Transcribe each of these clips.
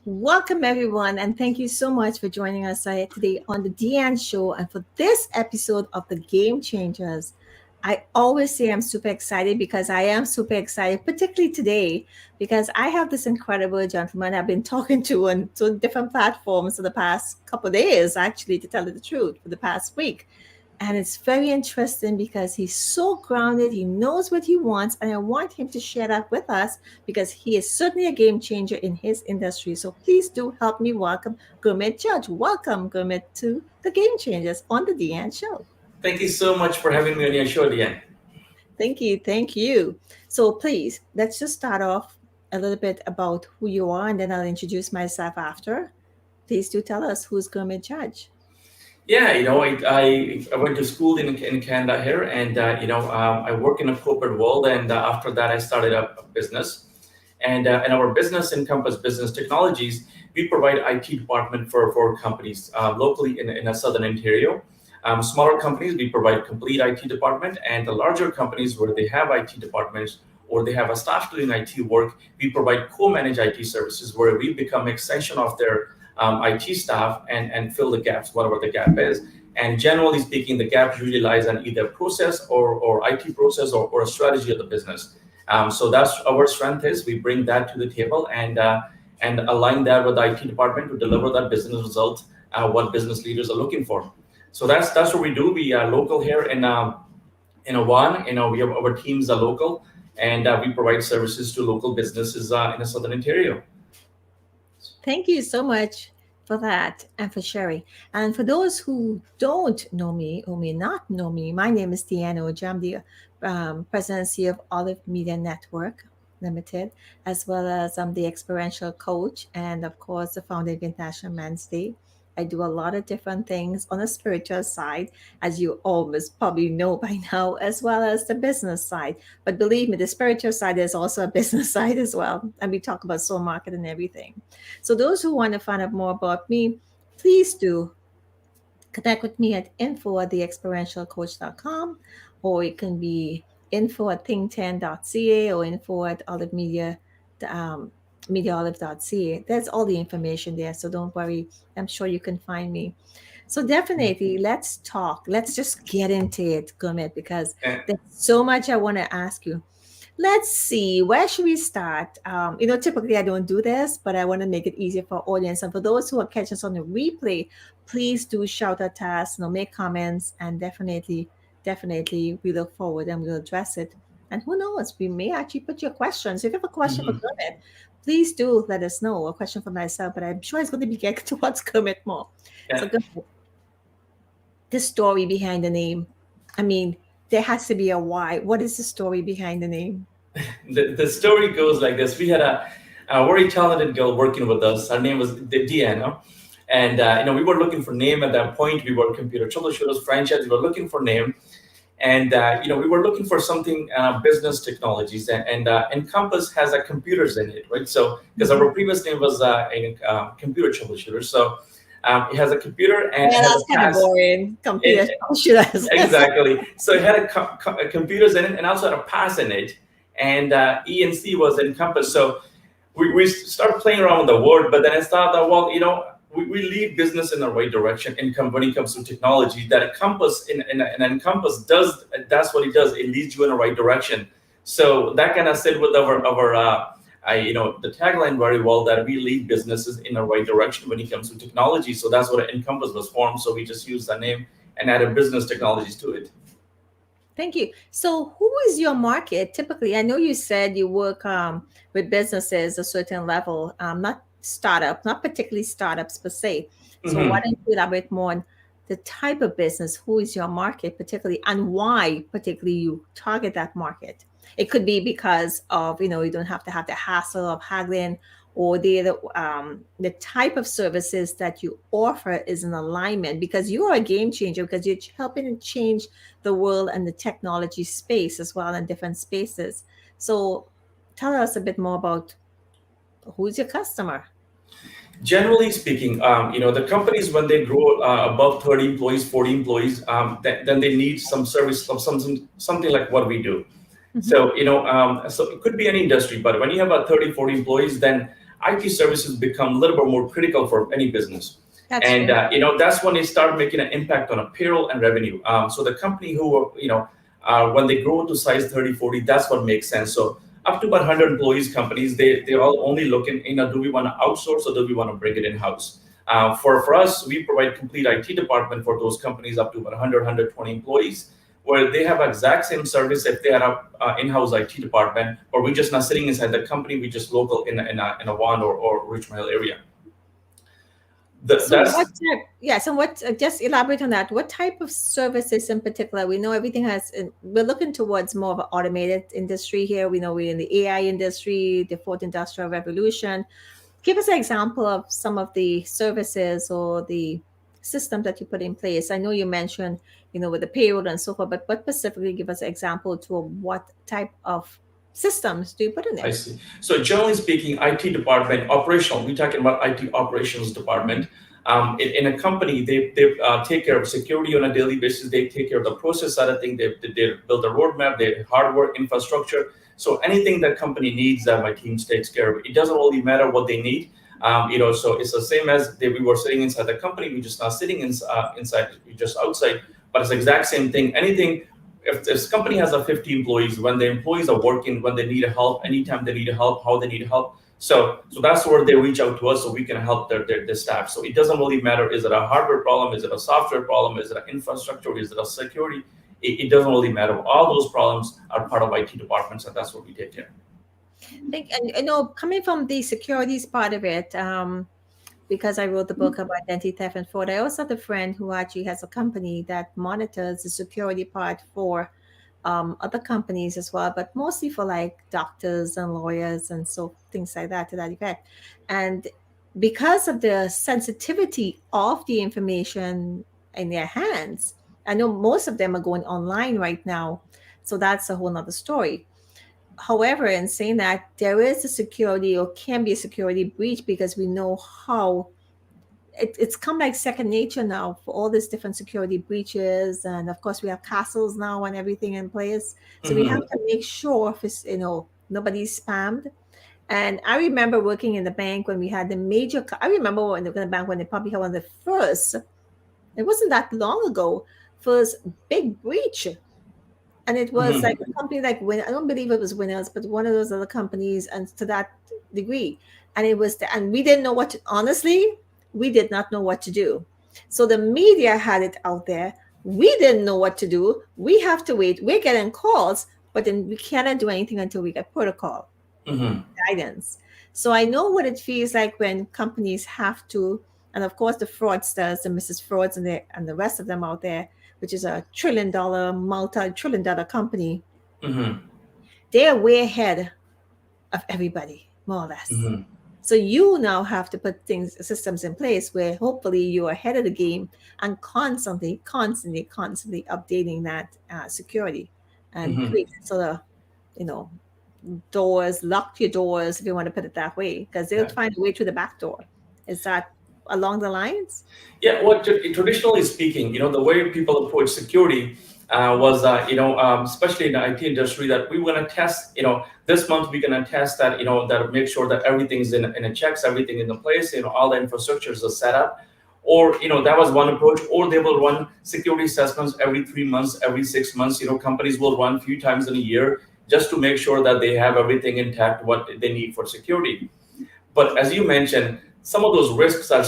Welcome, everyone, and thank you so much for joining us today on the Dianne Show. And for this episode of the Game Changers, I always say I'm super excited because I am super excited, particularly today, because I have this incredible gentleman I've been talking to on different platforms for the past couple of days, actually, to tell you the truth, for the past week. And it's very interesting because he's so grounded. He knows what he wants. And I want him to share that with us because he is certainly a game changer in his industry. So please do help me welcome Gurmeet Judge. Welcome, Gurmeet, to the Game Changers on the Dianne Show. Thank you so much for having me on your show, Dianne. Thank you. Thank you. So please, let's just start off a little bit about who you are, and then I'll introduce myself after. Please do tell us who's Gurmeet Judge. Yeah, I went to school in Canada here, and I work in a corporate world, and after that, I started a business, and our business Encompass Business Technologies. We provide IT department for companies locally in a southern Ontario. Smaller companies, we provide complete IT department, and the larger companies where they have IT departments or they have a staff doing IT work, we provide co-managed IT services where we become extension of their IT staff and fill the gaps, whatever the gap is. And generally speaking, the gap usually lies on either process or IT process or a strategy of the business. So that's our strength is we bring that to the table and align that with the IT department to deliver that business result, what business leaders are looking for. So that's what we do. We are local here in Oman. We have our teams are local, and we provide services to local businesses in the Southern Ontario. Thank you so much for that and for sharing. And for those who don't know me or may not know me, my name is Dianne Ojar. I'm the president and CEO of Olive Media Network Limited, as well as I'm the experiential coach and, of course, the founder of International Men's Day. I do a lot of different things on the spiritual side, as you almost probably know by now, as well as the business side. But believe me, the spiritual side is also a business side as well. And we talk about soul market and everything. So those who want to find out more about me, please do connect with me at info at theexperientialcoach.com, or it can be info at think10.ca or info at olivemedia, mediaolive.ca. There's all the information there. So don't worry. I'm sure you can find me. So definitely let's talk. Let's just get into it, Gurmeet, because Yeah. there's so much I want to ask you. Let's see, where should we start? Typically I don't do this, but I want to make it easier for our audience. And for those who are catching us on the replay, please do shout at us, make comments, and definitely we look forward and we'll address it. And who knows, we may actually put your questions. If you have a question for Mhm. Gurmeet, please do let us know. A question for myself, but I'm sure it's going to be geared towards Gurmeet more. So Yeah. Gurmeet, the story behind the name. I mean, there has to be a why. What is the story behind the name? The story goes like this. We had a very talented girl working with us. Her name was Dianne. And we were looking for name at that point. We were computer troubleshooters franchise. We were looking for name, and we were looking for something business technologies. And Encompass has a computers in it, right? So because Mhm. our previous name was computer troubleshooter, so it has a computer and Yeah, it has that's a kind of pass. boring. Computer It, shooters. exactly. So it had a computers in it and also had a pass in it, and ENC was Encompass. So we started playing around with the word, but then I thought that, well, we lead business in the right direction when it comes to technology. That Encompass and Encompass that's what it does. It leads you in the right direction. So that kind of sit with our the tagline very well, that we lead businesses in the right direction when it comes to technology. So that's what Encompass was formed. So we just used the name and added business technologies to it. Thank you. So, who is your market typically? I know you said you work with businesses a certain level, not startup, not particularly startups per se. So why Hmm. don't you elaborate more on the type of business, who is your market particularly, and why particularly you target that market? It could be because of, you don't have to have the hassle of haggling, or the type of services that you offer is in alignment because you are a game changer, because you're helping to change the world and the technology space as well in different spaces. So tell us a bit more about who's your customer. Generally speaking, the companies when they grow above 30 employees, 40 employees, then they need some service, something like what we do. Hmm. So it could be any industry, but when you have about 30, 40 employees, then IT services become a little bit more critical for any business. That's And, true. that's when they start making an impact on a payroll and revenue. So the company when they grow to size 30, 40, that's what makes sense. So up to about 100 employees companies, they're all only looking, do we want to outsource or do we want to bring it in-house? For us, we provide complete IT department for those companies up to about 100, 120 employees, where they have exact same service if they are a in-house IT department, or we're just not sitting inside the company, we just local in a Vaughan or Richmond Hill area. So what That's type, yeah, so what, just elaborate on that. What type of services in particular? We know everything we're looking towards more of an automated industry here. We know we're in the AI industry, the fourth industrial revolution. Give us an example of some of the services or the systems that you put in place. I know you mentioned, with the payroll and so forth, but specifically give us an example to what type of systems do you put in I there? see. So generally speaking, IT department, operational, we're talking about IT operations department. In a company, they take care of security on a daily basis. They take care of the process side of things. They build a roadmap, their hardware, infrastructure. So anything that company needs, that my team takes care of. It doesn't really matter what they need. So it's the same as we were sitting inside the company. We're just not sitting inside, we're just outside. But it's the exact same thing. Anything if this company has a 50 employees, when the employees are working, when they need help, anytime they need help, how they need help. So that's where they reach out to us so we can help their staff. So it doesn't really matter, is it a hardware problem, is it a software problem, is it an infrastructure, is it a security? It doesn't really matter. All those problems are part of IT departments, and that's what we take care. Think, and coming from the securities part of it, because I wrote the book about identity theft and fraud, I also have a friend who actually has a company that monitors the security part for other companies as well, but mostly for like doctors and lawyers and so things like that, to that effect. And because of the sensitivity of the information in their hands, I know most of them are going online right now. So that's a whole nother story. However, in saying that, there is a security or can be a security breach because we know how it's come like second nature now for all these different security breaches. And of course, we have castles now and everything in place. So we have Hmm. to make sure if nobody's spammed. And I remember working in the bank when we had the I remember when the bank when they probably had one of the first, it wasn't that long ago, first big breach, and it was like Hmm. a company like Win. I don't believe it was Winners, but one of those other companies, and to that degree. And and we didn't know honestly, we did not know what to do. So the media had it out there. We didn't know what to do. We have to wait. We're getting calls, but then we cannot do anything until we get protocol Hmm. guidance. So I know what it feels like when companies have to, and of course the fraudsters, the Mrs. Frauds and the rest of them out there, which is a trillion-dollar, multi-trillion-dollar company, Hmm. they are way ahead of everybody, more or less. Hmm. So you now have to put systems in place where hopefully you're ahead of the game and constantly, constantly, constantly updating that security and Hmm. create sort of, you know, doors, lock your doors if you want to put it that way, because they'll Yeah. find a way through the back door. Is that along the lines? Yeah, what traditionally speaking, the way people approach security was, especially in the IT industry, that we want to test, this month we're going to test that, that make sure that everything's in a checks, everything in the place, all the infrastructures are set up. Or, that was one approach. Or they will run security assessments every 3 months, every 6 months. Companies will run a few times in a year just to make sure that they have everything intact, what they need for security. But as you mentioned, some of those risks are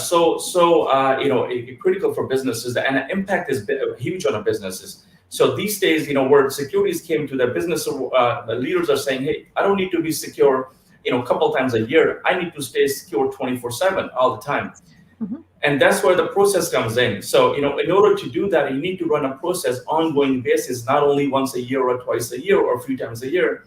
critical for businesses, and the impact is huge on our businesses. So these days, where securities came to the business, the leaders are saying, "Hey, I don't need to be secure. a couple times a year, I need to stay secure 24/7 all the time. Mhm. And that's where the process comes in. So, in order to do that, you need to run a process ongoing basis, not only once a year or twice a year or a few times a year.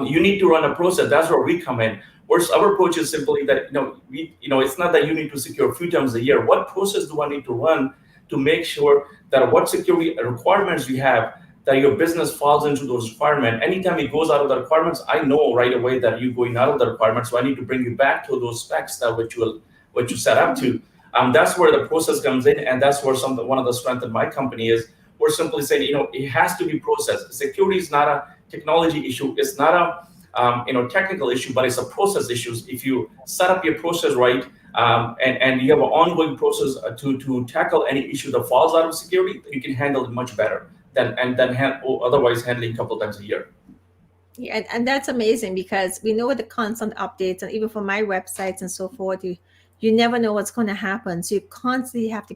You need to run a process. That's where we come in. Whereas our approach is simply that it's not that you need to secure a few times a year. What process do I need to run to make sure that what security requirements we have, that your business falls into those requirements? Anytime it goes out of the requirements, I know right away that you're going out of the requirements. So I need to bring you back to those specs that what you set up to. That's where the process comes in, and that's where one of the strengths of my company is. We're simply saying, it has to be processed. Security is not a technology issue. It's not a technical issue, but it's a process issue. If you set up your process right, and you have an ongoing process to tackle any issue that falls out of security, you can handle it much better than otherwise handling a couple times a year. Yeah, and that's amazing because we know with the constant updates and even for my websites and so forth, you never know what's going to happen. So you constantly have to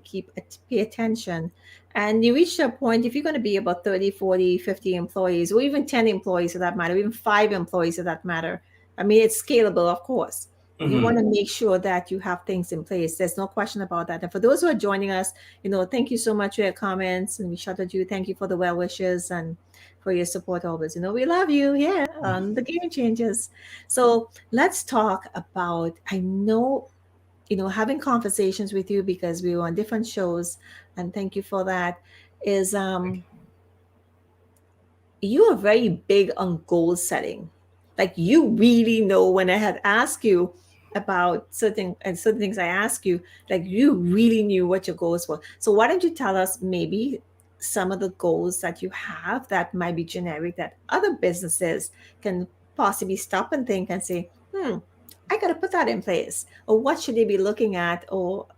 pay attention. And you reach a point, if you're going to be about 30, 40, 50 employees, or even 10 employees for that matter, or even 5 employees for that matter. I mean, it's scalable, of course. You want to make sure that you have things in place. There's no question about that. And for those who are joining us, thank you so much for your comments. And we shout at you. Thank you for the well wishes and for your support always. We love you here on the Game Changers. So let's talk about, I know, having conversations with you because we were on different shows, and thank you for that, is you are very big on goal setting. Like you really know when I had asked you about certain things I asked you, like you really knew what your goals were. So why don't you tell us maybe some of the goals that you have that might be generic that other businesses can possibly stop and think and say, I got to put that in place. Or what should they be looking at? Or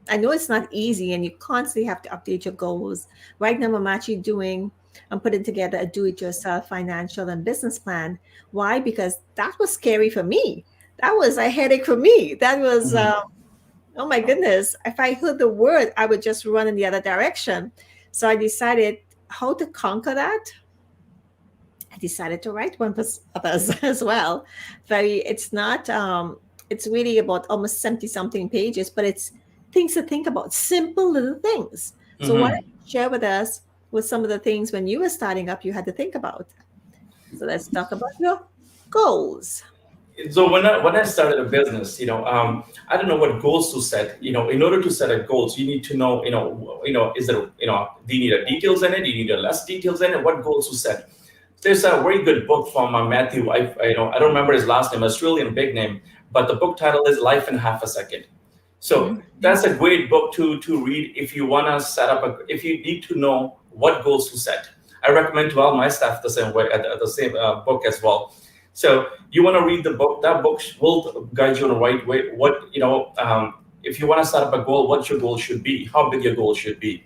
I know it's not easy and you constantly have to update your goals. Right now, I'm putting together a do-it-yourself financial and business plan. Why? Because that was scary for me. That was a headache for me. That was, oh my goodness. If I heard the word, I would just run in the other direction. So I decided how to conquer that. I decided to write one for others as well. It's not, it's really about almost 70 something pages, but it's things to think about, simple little things. So why don't you share with us with some of the things when you were starting up you had to think about? So let's talk about your goals. So when I started a business, I don't know what goals to set. In order to set a goals, you need to know, is there, do you need a details in it? Do you need a less details in it? What goals to set? There's a very good book from Matthew. I don't remember his last name. It's really a big name, but the book title is Life in Half a Second. So that's a great book to read if you want to set up if you need to know what goals to set. I recommend to all my staff the same way, the same book as well. So you want to read the book. That book will guide you in the right way. If you want to set up a goal, what your goal should be, how big your goal should be.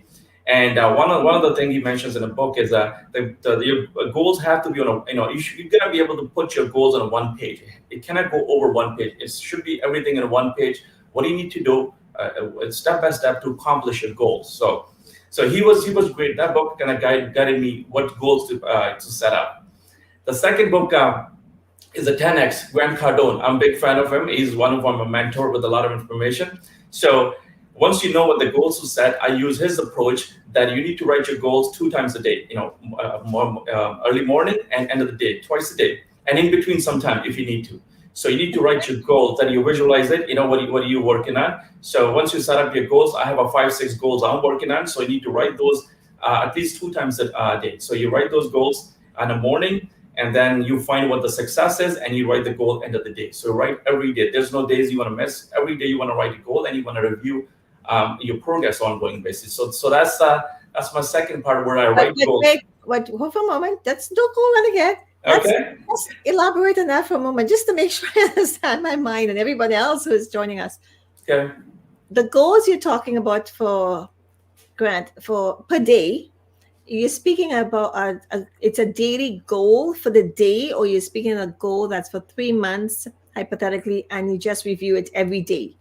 And one of the things he mentions in the book is that your goals have to be on you're gonna be able to put your goals on one page. It cannot go over one page. It should be everything in one page. What do you need to do step by step to accomplish your goals? So he was great. That book kind of guided me what goals to set up. The second book is a 10X, Grant Cardone. I'm a big fan of him. He's one of my mentor with a lot of information. So once you know what the goals to set, I use his approach that you need to write your goals 2 times a day, early morning and end of the day, twice a day, and in between sometime if you need to. So you need to write your goals, that you visualize it, what are you working on. So once you set up your goals, I have a 5-6 goals I'm working on. So you need to write those at least 2 times a day. So you write those goals in the morning, and then you find what the success is, and you write the goal end of the day. So write every day. There's no days you want to miss. Every day you want to write a goal, and you want to review your progress on ongoing basis. So that's my second part where I write goals. Hold for a moment. Don't go on again. Let's elaborate on that for a moment, just to make sure I understand my mind and everybody else who is joining us. Okay. The goals you're talking about for Grant for per day, you're speaking about it's a daily goal for the day, or you're speaking a goal that's for 3 months hypothetically, and you just review it every day.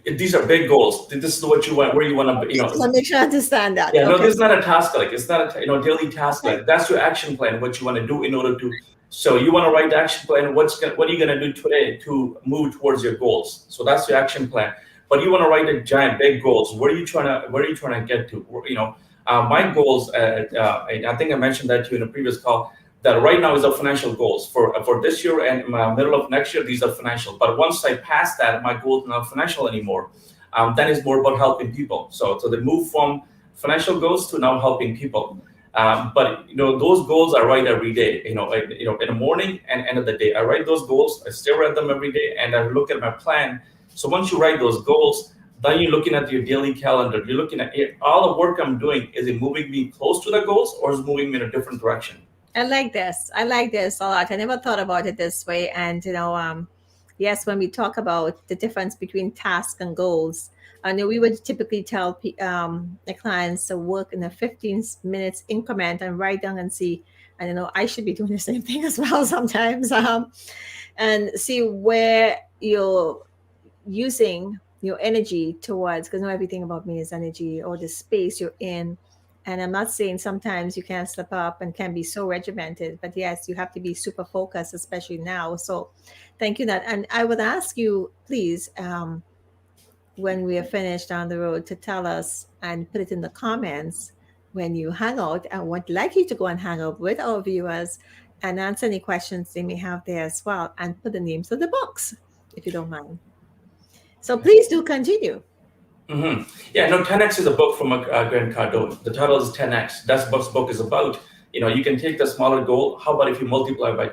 These are big goals. This is what you want, where you want to, Just to make sure I understand that. Yeah, okay. No, this is not a task. It's not a daily task. That's your action plan. What you want to do in order to So you want to write the action plan. What are you going to do today to move towards your goals? So that's your action plan. But you want to write a giant, big goals. Where are you trying to get to? My goals. I think I mentioned that to you in a previous call. That right now is the financial goals for this year and middle of next year. These are financial. But once I pass that, my goals are not financial anymore. Then it's more about helping people. So they move from financial goals to now helping people. But those goals I write every day. In the morning and end of the day, I write those goals. I still write them every day, and I look at my plan. So once you write those goals, then you're looking at your daily calendar. You're looking at all the work I'm doing. Is it moving me close to the goals, or is it moving me in a different direction? I like this. I like this a lot. I never thought about it this way. And yes, when we talk about the difference between tasks and goals, I know we would typically tell the clients to work in a 15 minutes increment and write down and see. And I should be doing the same thing as well sometimes, and see where you're using your energy towards, because not everything about me is energy, or the space you're in. And I'm not saying sometimes you can't slip up and can be so regimented, but yes, you have to be super focused, especially now. So thank you that. And I would ask you, please, when we are finished down the road, to tell us and put it in the comments when you hang out. I would like you to go and hang out with our viewers and answer any questions they may have there as well, and put the names of the books, if you don't mind. So please do continue. Yeah, no, 10x is a book from Grant Cardone. The title is 10x. That's what this book is about. You can take the smaller goal. How about if you multiply by,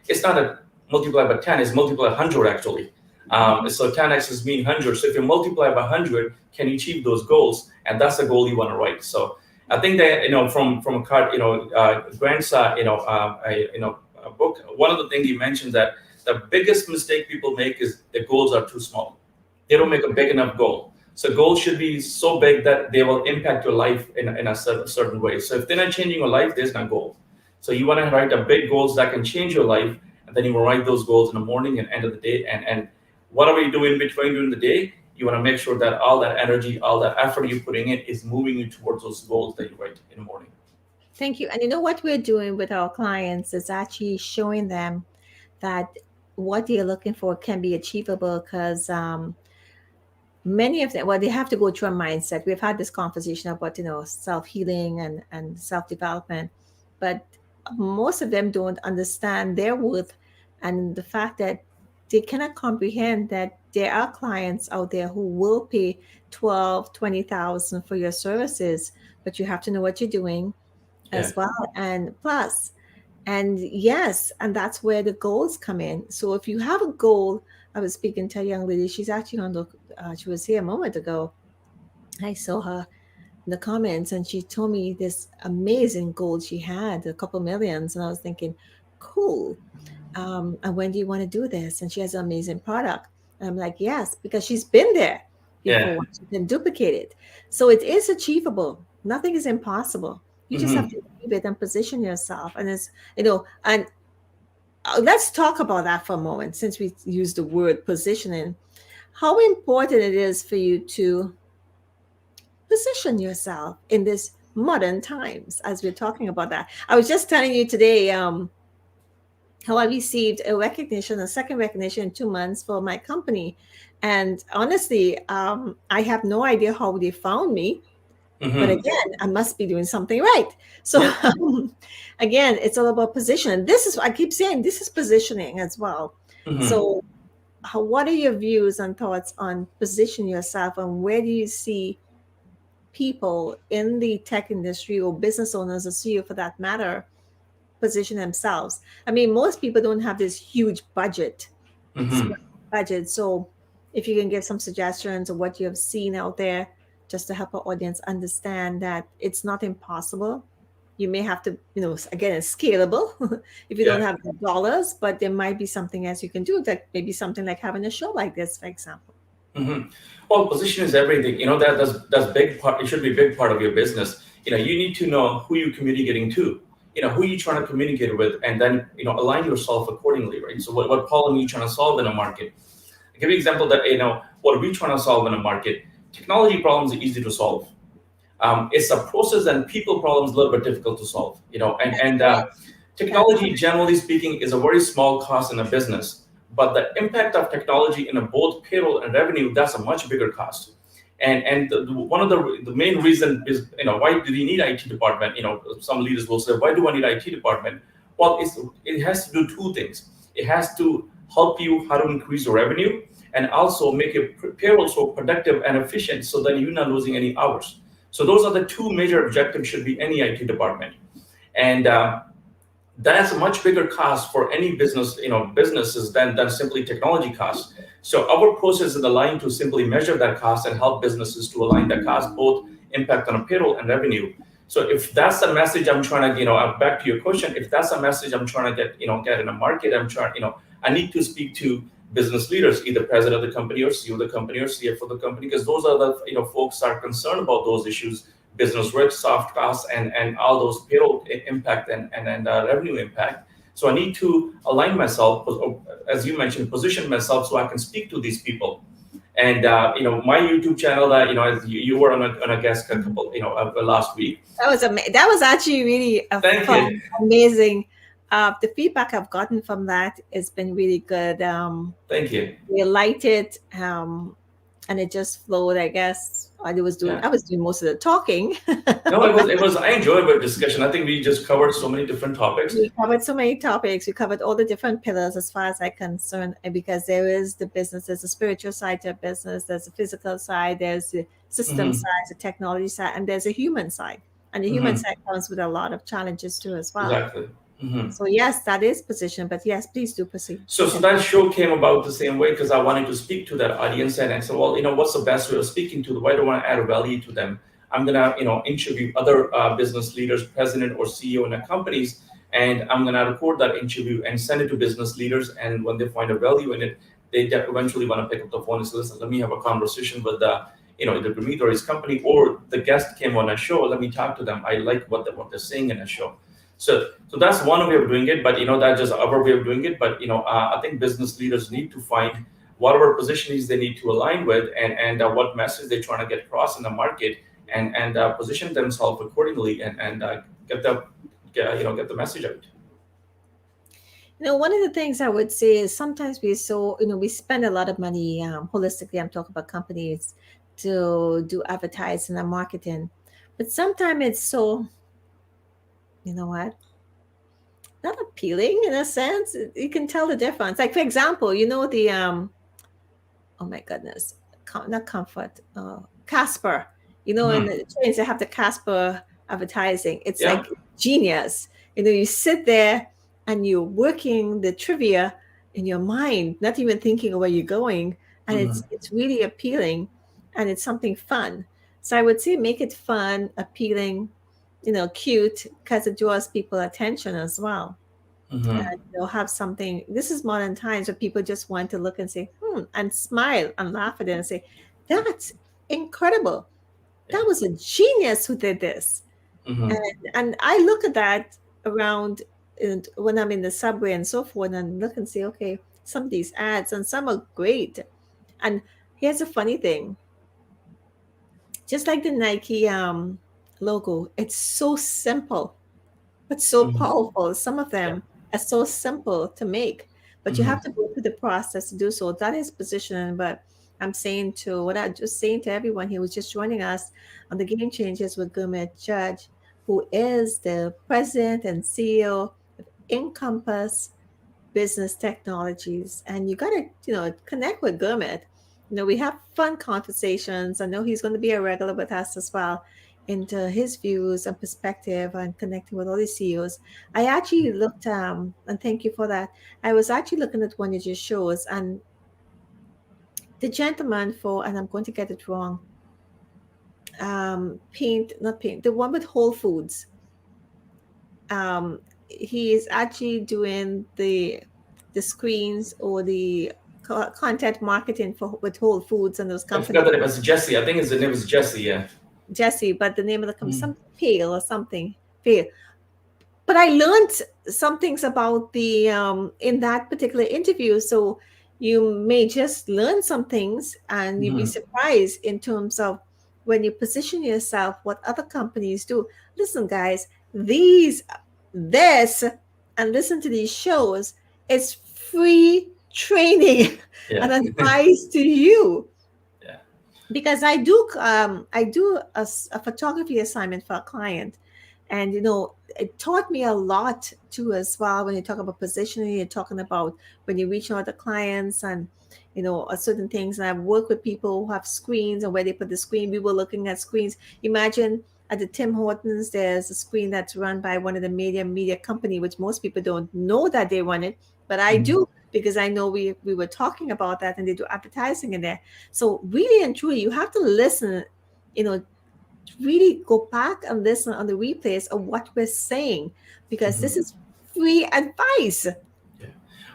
it's not a multiply by 10, it's multiply 100 actually. So 10x is mean 100. So if you multiply by 100, can you achieve those goals? And that's the goal you want to write. So I think that, from a card, Grant's, a book, one of the things he mentioned that the biggest mistake people make is the goals are too small. They don't make a big enough goal. So goals should be so big that they will impact your life in a certain way. So if they're not changing your life, there's no goal. So you want to write the big goals that can change your life, and then you will write those goals in the morning and end of the day. And whatever you do in between during the day, you want to make sure that all that energy, all that effort you're putting in is moving you towards those goals that you write in the morning. Thank you. And what we're doing with our clients is actually showing them that what they're looking for can be achievable, because many of them, well, they have to go through a mindset. We've had this conversation about self-healing and self-development, but most of them don't understand their worth, and the fact that they cannot comprehend that there are clients out there who will pay 12, 20,000 for your services, but you have to know what you're doing Yeah. as well. And plus, and yes, and that's where the goals come in. So if you have a goal, I was speaking to a young lady. She's actually on the. She was here a moment ago. I saw her in the comments, and she told me this amazing goal she had, a couple millions, and I was thinking, cool. And when do you want to do this? And she has an amazing product. And I'm like, yes, because she's been there Yeah. before. She can duplicate it. So it is achievable. Nothing is impossible. You just have hmm to believe it and position yourself. And and let's talk about that for a moment, since we use the word positioning. How important it is for you to position yourself in this modern times, as we're talking about that. I was just telling you today, how I received a second recognition in 2 months for my company. And honestly, I have no idea how they found me. But hmm again, I must be doing something right. So Yeah. again, it's all about position. This is, I keep saying, this is positioning as well. hmm So what are your views and thoughts on position yourself, and where do you see people in the tech industry, or business owners, or CEO for that matter, position themselves? I mean, most people don't have this huge hmm budget. So if you can give some suggestions of what you have seen out there, just to help our audience understand that it's not impossible. You may have to, again, it's scalable if you don't Yeah. have the dollars, but there might be something else you can do, that maybe something like having a show like this, for example. hmm Well, position is everything. That's big part. It should be a big part of your business. You need to know who you're communicating to. Who you're trying to communicate with, and then align yourself accordingly, right? So what problem are you trying to solve in a market? I'll give you an example that what are we trying to solve in a market? Technology problems are easy to solve. It's a process and people problems a little bit difficult to solve. And That's correct. Technology, generally speaking, is a very small cost in a business, but the impact of technology in a both payroll and revenue, that's a much bigger cost. And one of the main reason is, why do we need IT department? Some leaders will say, why do I need IT department? Well, it has to do two things. It has to help you how to increase your revenue and also make your payroll so productive and efficient so that you're not losing any hours. So those are the two major objectives should be any IT department. And that's a much bigger cost for any businesses than simply technology costs. So our process is aligned to simply measure that cost and help businesses to align that cost, both impact on a payroll and revenue. So if that's the message I'm trying to, back to your question, if that's a message I'm trying to get in the market, I need to speak to business leaders, either president of the company or CEO of the company or CFO of the company, because those are the, folks are concerned about those issues, business risk, soft costs, and all those payroll impact and revenue impact. So I need to align myself, as you mentioned, position myself so I can speak to these people. And my YouTube channel, that as you were on a guest a couple, last week. That was actually really a Thank you. fun, amazing. The feedback I've gotten from that has been really good. Thank you. We liked it, and it just flowed. I guess Yeah. I was doing most of the talking. No, it was. I enjoyed our discussion. I think we just covered so many different topics. We covered so many topics. We covered all the different pillars as far as I'm concerned, and because there is the business, there's a spiritual side to a business, there's a physical side, there's the system Hmm. side, the technology side, and there's a human side. And the human Hmm. side comes with a lot of challenges too as well. Exactly. Hmm. So yes, that is position, but yes, please do proceed. So that show came about the same way because I wanted to speak to that audience, and I said, well, what's the best way of speaking to them? Why do I want to add value to them? I'm gonna, interview other business leaders, president or CEO in the companies, and I'm gonna record that interview and send it to business leaders. And when they find a value in it, they eventually want to pick up the phone and say, listen, let me have a conversation with either Gurmeet or his company, or the guest came on a show. Let me talk to them. I like what they're saying in a show. So that's one way of doing it, but that's just our way of doing it. But I think business leaders need to find whatever positions they need to align with, and what message they're trying to get across in the market, and position themselves accordingly, and get the message out. One of the things I would say is sometimes we spend a lot of money, holistically, I'm talking about companies, to do advertising and marketing. But sometimes it's so, you know what, not appealing in a sense. You can tell the difference. Like, for example, oh my goodness, not Comfort, Casper. In Hmm. the trains, they have the Casper advertising. It's Yeah. like genius. You sit there and you're working the trivia in your mind, not even thinking of where you're going, and Hmm. it's really appealing, and it's something fun. So I would say make it fun, appealing, cute, because it draws people attention as well. Hmm. And they'll have something. This is modern times where people just want to look and say, and smile and laugh at it and say, that's incredible. Yeah. That was a genius who did this. Hmm. And I look at that around, and when I'm in the subway and so forth, and look and say, okay, some of these ads, and some are great. And here's a funny thing, just like the Nike logo, it's so simple but so Hmm. powerful. Some of Yeah. them are so simple to make, but you Hmm. have to go through the process to do so. That is positioning. But I'm saying to what I just saying to everyone who was just joining us on the Game Changers with Gurmeet Judge, who is the president and CEO of Encompass Business Technologies. And you got to, connect with Gurmeet. We have fun conversations. I know he's going to be a regular with us as well into his views and perspective and connecting with all the CEOs. I actually looked, and thank you for that. I was actually looking at one of your shows, and the gentleman and I'm going to get it wrong, not paint, the one with Whole Foods. He is actually doing the screens or the content marketing for with Whole Foods and those I forgot companies. that it was Jesse. I think his name was Jesse. Yeah. Jesse, but the name of the company Mm. something Pale or something Pale. But I learned some things about the in that particular interview. So you may just learn some things, and you'd be Mhm. surprised in terms of when you position yourself, what other companies do. Listen, guys, this and listen to these shows, it's free training and Yeah. advice to you. Yeah. Because I do a photography assignment for a client, and it taught me a lot too as well. When you talk about positioning, you're talking about when you reach out to clients, and certain things. And I've worked with people who have screens and where they put the screen. We were looking at screens. Imagine at the Tim Hortons, there's a screen that's run by one of the media company, which most people don't know that they run it, but I Mhm. do, because I know we were talking about that, and they do advertising in there. So really and truly, you have to listen, you know, really go back and listen on the replays of what we're saying, because this Mhm. is free advice. Yeah.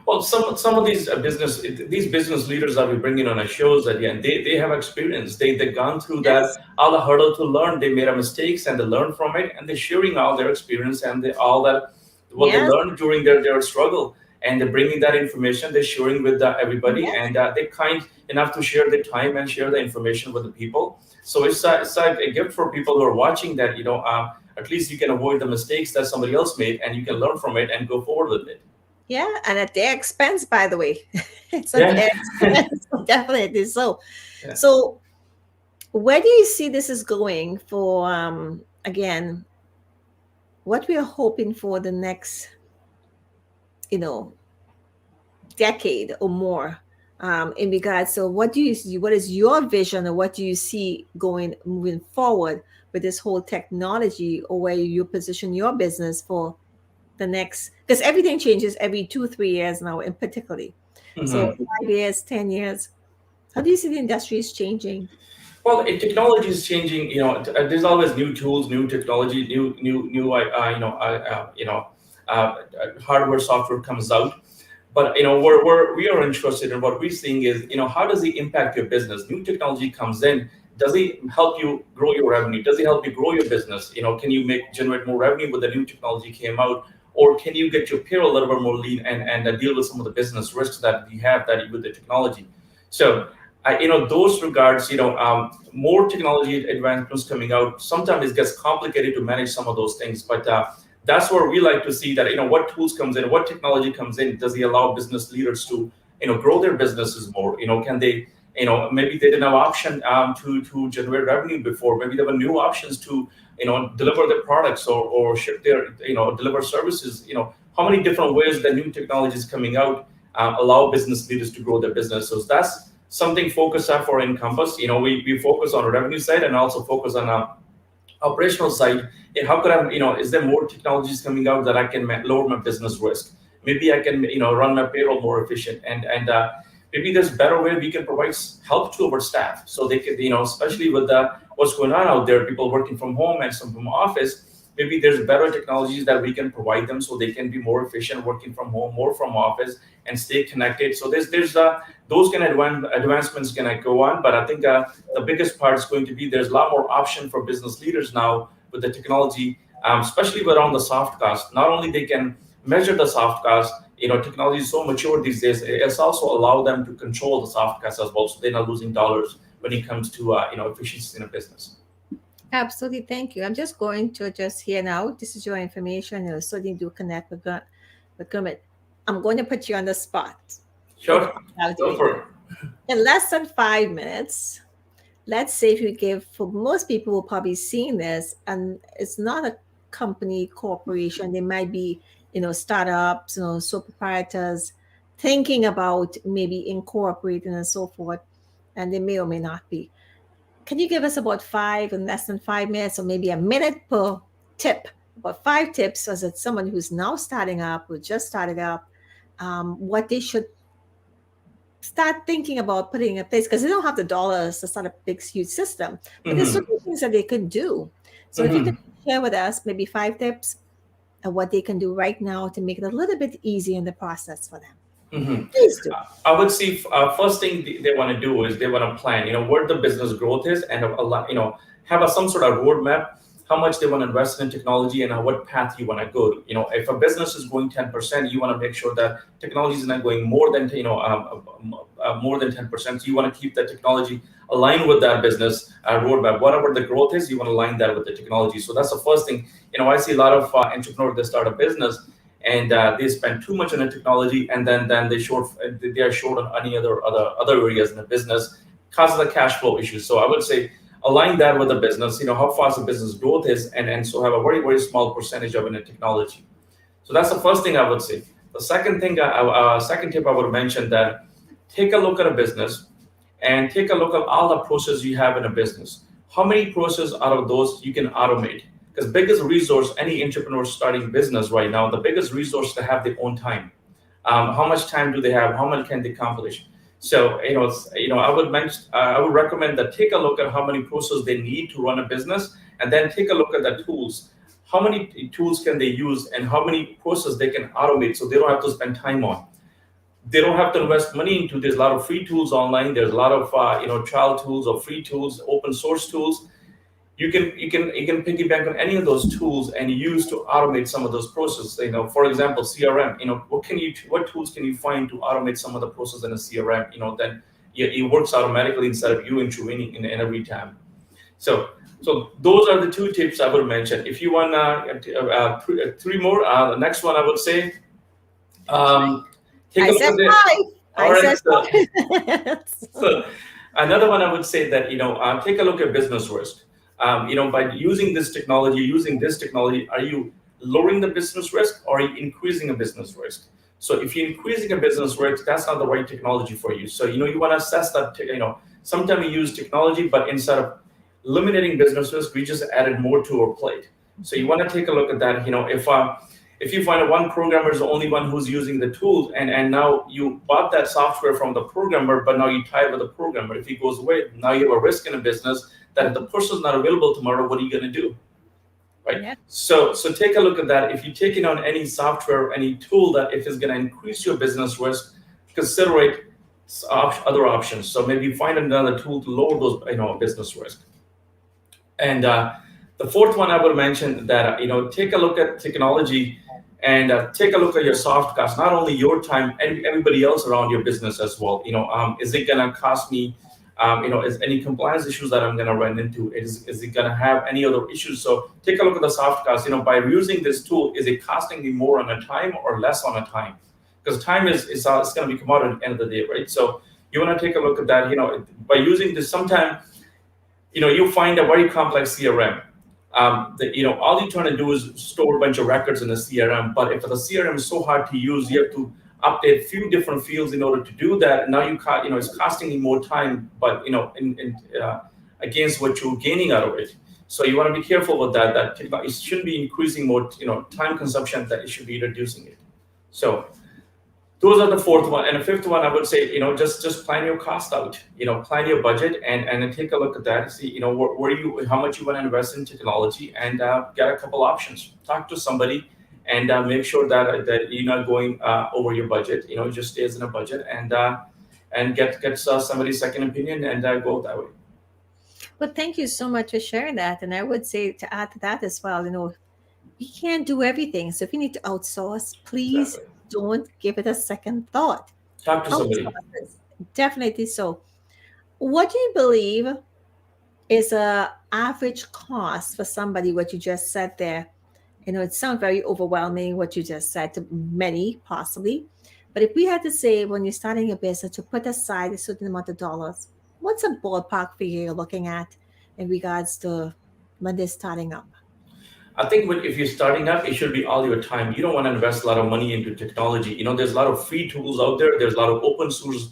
Well, some of these business leaders that we bring in on our shows, again, they have experience. They've gone through that Yes. all the hurdle to learn. They made a mistakes and they learn from it, and they're sharing all their experience and all that what they Yes. learned during their struggle. And they're bringing that information. They're sharing with everybody, Yes. and they're kind enough to share their time and share the information with the people. So it's a gift for people who are watching that. At least you can avoid the mistakes that somebody else made, and you can learn from it and go forward with it. Yeah. And at their expense, by the way. It's at Yeah. their expense. Definitely so. Yeah. So where do you see this is going for, again, what we are hoping for the next, you know, decade or more, in regards to what do you see, what is your vision, or what do you see going moving forward with this whole technology, or where you position your business for the next, because everything changes every 2 3 years now in particularly. So Mhm. 5 years, 10 years, how do you see the industry is changing? Well, technology is changing. There's always new tools, new technology, new. Hardware, software comes out. But we are interested in what we're seeing is how does it impact your business? New technology comes in. Does it help you grow your revenue? Does it help you grow your business? Can you generate more revenue with the new technology came out, or can you get your payroll a little bit more lean and deal with some of the business risks that you have that with the technology? So those regards, more technology advancements coming out. Sometimes it gets complicated to manage some of those things, but that's where we like to see that what tools comes in, what technology comes in. Does it allow business leaders to grow their businesses more? Can they maybe they didn't have option to generate revenue before. Maybe there were new options to deliver their products or ship their deliver services. How many different ways that new technology is coming out allow business leaders to grow their business. So that's something focus on for Encompass. We focus on the revenue side and also focus on operational side. How could I, is there more technologies coming out that I can lower my business risk? Maybe I can, run my payroll more efficient, and maybe there's better way we can provide help to our staff so they can, especially with what's going on out there, people working from home and some from office. Maybe there's better technologies that we can provide them so they can be more efficient working from home, more from office, and stay connected. So there's those kind of advancements can go on, but I think the biggest part is going to be there's a lot more option for business leaders now with the technology, especially around the soft cost. Not only they can measure the soft cost, technology is so mature these days. It's also allow them to control the soft cost as well, so they're not losing dollars when it comes to efficiency in a business. Absolutely, thank you. I'm just going to just here now. This is your information. So you do connect with Gurmeet. I'm going to put you on the spot. Okay, Sure, now go doing for this it. in less than 5 minutes. Let's say if you give, for most people who probably seen this, and it's not a company corporation, they might be startups, sole proprietors, thinking about maybe incorporating and so forth, and they may or may not be. Can you give us about five in less than 5 minutes, or maybe a minute per tip, about 5 tips as it's someone who's now starting up, who just started up, what they should start thinking about putting in place, because they don't have the dollars to start a big huge system, but there's Hmm. certain things that they could do. So if you could Hmm. share with us maybe 5 tips of what they can do right now to make it a little bit easier in the process for them, Hmm. please do. I would see first thing they want to do is they want to plan, where the business growth is, and a lot, have some sort of roadmap, how much they want to invest in technology and what path you want to go to. If a business is growing 10%, you want to make sure that technology is not going more than more than 10%. So you want to keep that technology aligned with that business roadmap. Whatever the growth is, you want to align that with the technology. So that's the first thing. I see a lot of entrepreneurs that start a business, and they spend too much on the technology, and then they are short on any other areas in the business, causes a cash flow issue. So I would say align that with the business, how fast the business growth is, and so have a very, very small percentage of it in technology. So that's the first thing I would say. The second thing, second tip I would mention, that take a look at a business and take a look at all the processes you have in a business. How many processes out of those you can automate? Because biggest resource any entrepreneur starting business right now, the biggest resource to have their own time. How much time do they have? How much can they accomplish? So I would recommend that take a look at how many processes they need to run a business, and then take a look at the tools. How many tools can they use, and how many processes they can automate, so they don't have to spend time on. They don't have to invest money into. There's a lot of free tools online. There's a lot of trial tools or free tools, open source tools. You can piggyback on any of those tools and use to automate some of those processes. For example, CRM. What tools can you find to automate some of the process in a CRM? Then it works automatically instead of you intervening in every time. So those are the two tips I would mention. If you want three more, the next one I would say, take I a look said at this. five. All I right. said five. So another one I would say that take a look at business risk. By using this technology, are you lowering the business risk, or are you increasing a business risk? So if you're increasing a business risk, that's not the right technology for you. So you want to assess that. Sometimes we use technology, but instead of eliminating business risk, we just added more to our plate. So you want to take a look at that. If you find one programmer is the only one who's using the tool, and now you bought that software from the programmer, but now you tie it with the programmer. If he goes away, now you have a risk in a business that if the person's not available tomorrow, what are you going to do? Right. Yeah. So take a look at that. If you're taking on any software, any tool that if it's going to increase your business risk, consider it other options. So maybe find another tool to lower those business risk. And the fourth one I would mention that take a look at technology, and take a look at your soft costs, not only your time and everybody else around your business as well. Is it going to cost me? Is any compliance issues that I'm going to run into? Is it going to have any other issues? So take a look at the soft costs. By using this tool, is it costing me more on a time or less on a time? Because time is it's going to be commodity at the end of the day, right? So you want to take a look at that. By using this, sometimes you find a very complex CRM. All you're trying to do is store a bunch of records in a CRM. But if the CRM is so hard to use, you have to update a few different fields in order to do that. Now it's costing you more time, but against what you're gaining out of it. So you want to be careful with that. That it shouldn't be increasing more time consumption. That it should be reducing it. So those are the fourth one. And the fifth one, I would say, just plan your cost out. Plan your budget and take a look at that. See, how much you want to invest in technology, and get a couple options. Talk to somebody, and make sure that you're not going over your budget. It just stays in a budget, and get somebody's second opinion, and go that way. Well, thank you so much for sharing that. And I would say to add to that as well, we can't do everything. So if you need to outsource, please Exactly. don't give it a second thought. Talk to somebody. Outsource it. Definitely so. What do you believe is a average cost for somebody, what you just said there? It sounds very overwhelming what you just said to many, possibly. But if we had to say when you're starting a business to put aside a certain amount of dollars, what's a ballpark figure you're looking at in regards to when they're starting up? I think if you're starting up, it should be all your time. You don't want to invest a lot of money into technology. There's a lot of free tools out there. There's a lot of open source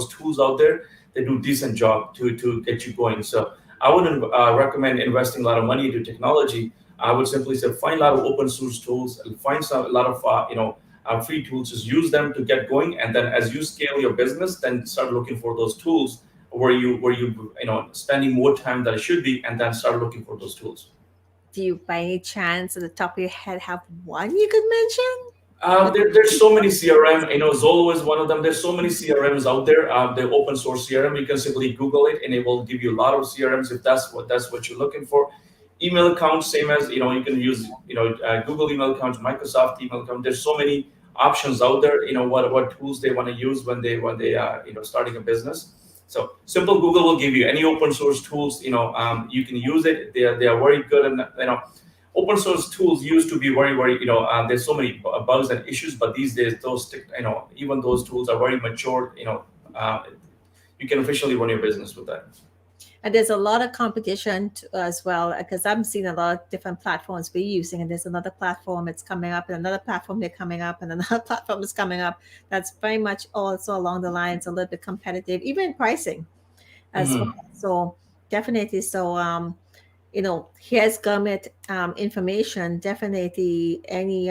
tools out there that do decent job to get you going. So I wouldn't recommend investing a lot of money into technology. I would simply say find a lot of open source tools and find a lot of free tools. Just use them to get going, and then as you scale your business, then start looking for those tools where you spending more time than it should be, and then start looking for those tools. Do you, by any chance, at the top of your head, have one you could mention? There's so many CRM. Zolo is one of them. There's so many CRMs out there. The open source CRM. You can simply Google it, and it will give you a lot of CRMs if that's what you're looking for. Email accounts, same as you can use Google email accounts, Microsoft email account. There's so many options out there. What tools they want to use when they are starting a business. So simple Google will give you any open source tools. You can use it. They are very good, and open source tools used to be very, very, there's so many bugs and issues, but these days even those tools are very mature. Uh, you can officially run your business with that. And there's a lot of competition as well, because I'm seeing a lot of different platforms we're using, and there's another platform that's coming up, and another platform they're coming up, and another platform is coming up. That's very much also along the lines a little bit competitive, even in pricing as well. Hmm. So definitely, here's government information. Definitely, any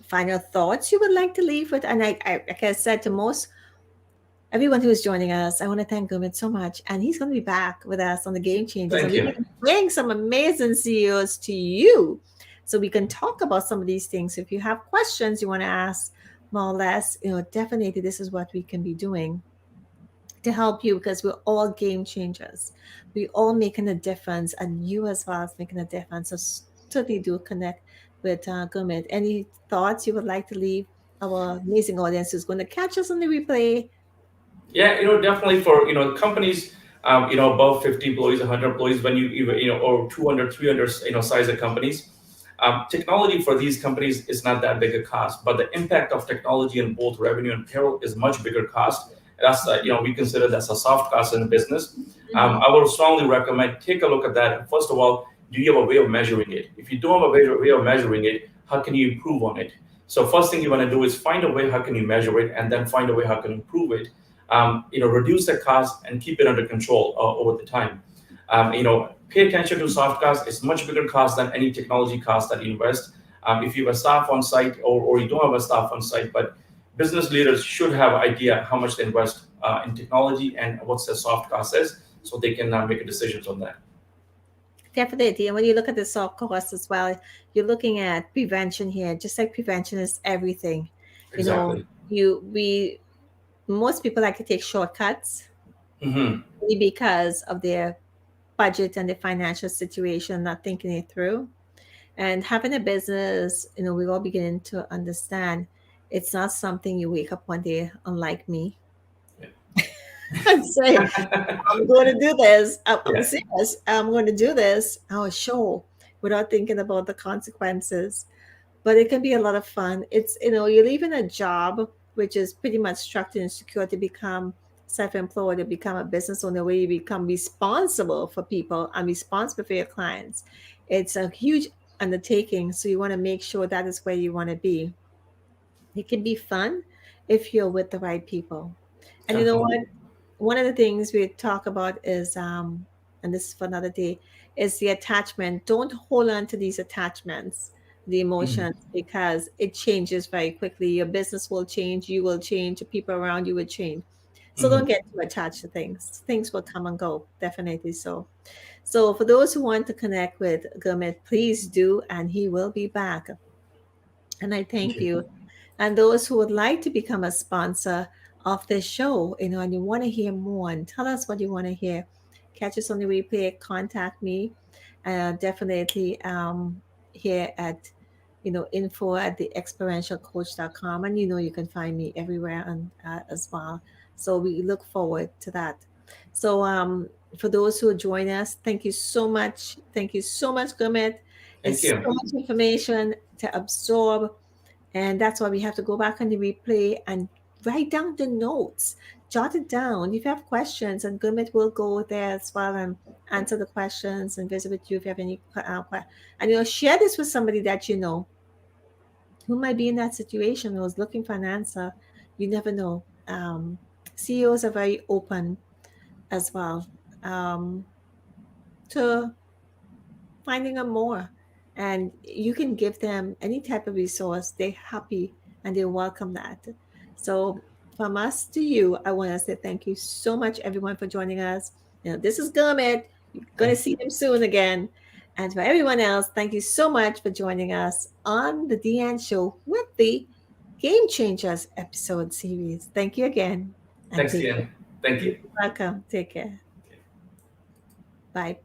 final thoughts you would like to leave with? And like I said to most everyone who is joining us, I want to thank Gurmeet so much. And he's going to be back with us on the Game Changers. And Thank we're you. going to bring some amazing CEOs to you so we can talk about some of these things. If you have questions you want to ask, more or less, definitely this is what we can be doing to help you, because we're all game changers. We all making a difference, and you as well as making a difference. So certainly do connect with Gurmeet. Any thoughts you would like to leave our amazing audience who's going to catch us on the replay? Yeah, definitely for companies, above 50 employees, 100 employees, when or 200, 300, size of companies. Technology for these companies is not that big a cost, but the impact of technology in both revenue and payroll is much bigger cost. That's we consider that's a soft cost in business. Mhm. I would strongly recommend take a look at that. First of all, do you have a way of measuring it? If you don't have a way of measuring it, how can you improve on it? So first thing you want to do is find a way how can you measure it, and then find a way how can you improve it. Reduce the cost and keep it under control over the time. Pay attention to soft costs. It's much bigger cost than any technology cost that you invest. If you have a staff on site, or you don't have a staff on site, but business leaders should have idea how much they invest in technology and what's the soft cost is, so they can make decisions on that. Definitely. And when you look at the soft costs as well, you're looking at prevention here. Just like prevention is everything. You know, Exactly. we most people like to take shortcuts Hmm. only because of their budget and their financial situation, not thinking it through. And having a business, we're all beginning to understand it's not something you wake up one day, unlike me, and say, I'm going to do this. I'm Yeah. serious. I'm going to do this. Oh, sure, without thinking about the consequences. But it can be a lot of fun. It's, you're leaving a job which is pretty much structured and secure to become self-employed, to become a business owner, where you become responsible for people and responsible for your clients. It's a huge undertaking. So you want to make sure that is where you want to be. It can be fun if you're with the right people. And you know Definitely. what? One of the things we talk about is, and this is for another day, is the attachment. Don't hold on to these attachments, the Mhm. emotions, because it changes very quickly. Your business will change, you will change, the people around you will change. So don't Mhm. get too attached to things. Things will come and go, definitely so. So for those who want to connect with Gurmeet, please do, and he will be back. And I Thank thank you. you. And those who would like to become a sponsor of this show, and you want to hear more and tell us what you want to hear, catch us on the replay, contact me. Definitely here at, info at the experientialcoach.com. And you can find me everywhere as well. So we look forward to that. So for those who join us, thank you so much. Thank you so much, Gurmeet. Thank It's so you. much information to absorb, and that's why we have to go back on the replay and write down the notes, jot it down. If you have questions, and Gurmeet will go there as well and answer the questions and visit with you if you have any and share this with somebody that you know who might be in that situation, who is looking for an answer. You never know. CEOs are very open as well, um, to finding out more, and you can give them any type of resource. They're happy and they welcome that. So from us to you, I want to say thank you so much, everyone, for joining us. This is Gurmeet. You're going to Thank see them soon again. And for everyone else, thank you so much for joining us on the Deanne Show with the Game Changers episode series. Thank you again, and Thanks, take care. Ian. Thank You're you. welcome. Take care. Bye.